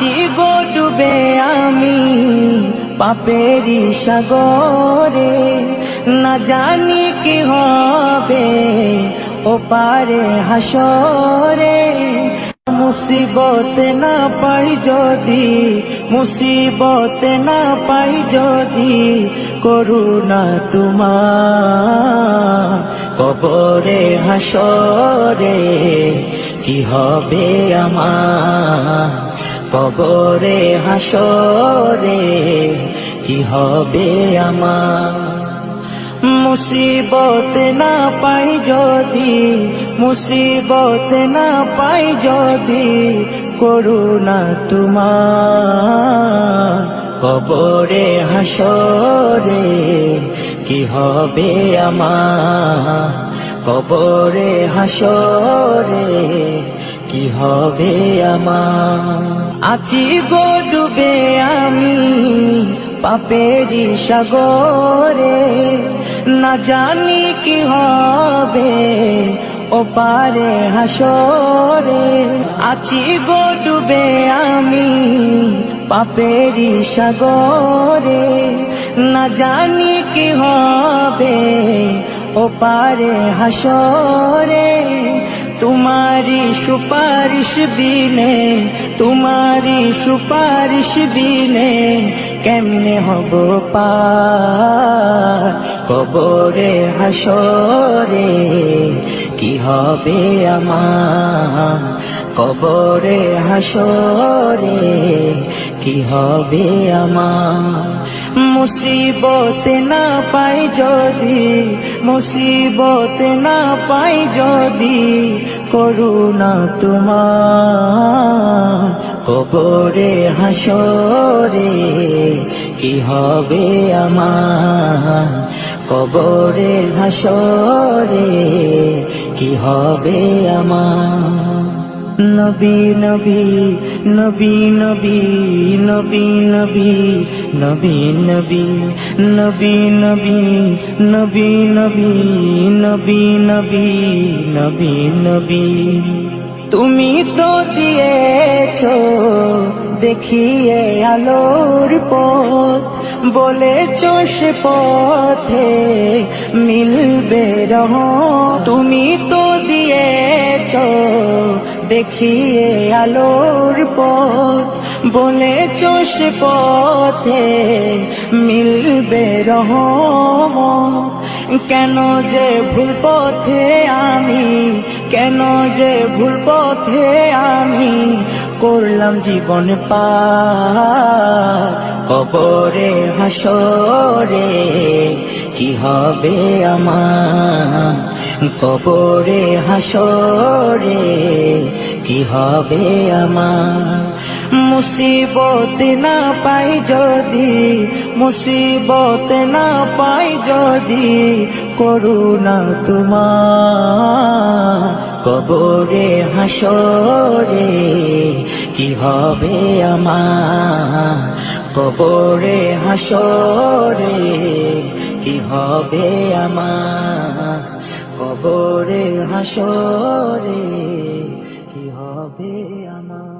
আছি গো ডুবে আমি পাপেরি সাগরে, না জানি কি হবে ও পারে হাসরে। মুসিবত না পাই যদি, মুসিবত না পাই যদি, করুণা তোমার কবরে হাসরে কি হবে আমার, কবরে হাসরে কি হবে আমার। মুসিবত না পাই যদি, মুসিবত না পাই যদি, করুণা তোমার কবরে হাসরে কি হবে আমার, কবরে হাসরে কি হবে আমার। আছি গো ডুবে আমি পাপেরি সাগরে, না জানি কি হবে ও পারে হাসরে। আছি গো ডুবে আমি পাপেরি সাগরে, না জানি কি হবে ও পারে হাসরে। तुम्हारी सुपारिश बिने, तुम्हारी सुपारिश बिने केमने हबो पार कबरे हासरे की हबे आमार, कबरे हासरे की हबे आमार। मुसीबत ना पाई जदि, मुसीबत ना पाई जदि, করুণা তোমার কবরে হাসরে কি হবে আমার, কবরে হাসরে কি হবে আমার। নবী নবী নবী নবী নবী নবী নবী নবী নবী নবী নবী নবী নবী নবী নবী নবী। তুমি তো দিয়েছো দেখিয়ে আলোর পথ, বলেছো সে পথে মিলবে রহমত। তুমি তো দিয়েছো দেখিয়ে আলোর পথ, বলেছো সে পথে মিলবে রহমত। কেন যে ভুল পথে আমি, কেন যে ভুল পথে আমি করলাম জীবন পার কবরে হাসরে কি হবে আমার, কবরে হাসরে কি হবে আমার। মুসিবত না পাই যদি, মুসিবত না পাই যদি, করুণা তোমার কবরে হাসরে কি হবে আমার, কবরে হাসরে কি হবে আমার, কবরে হাসরে কি হবে আমার।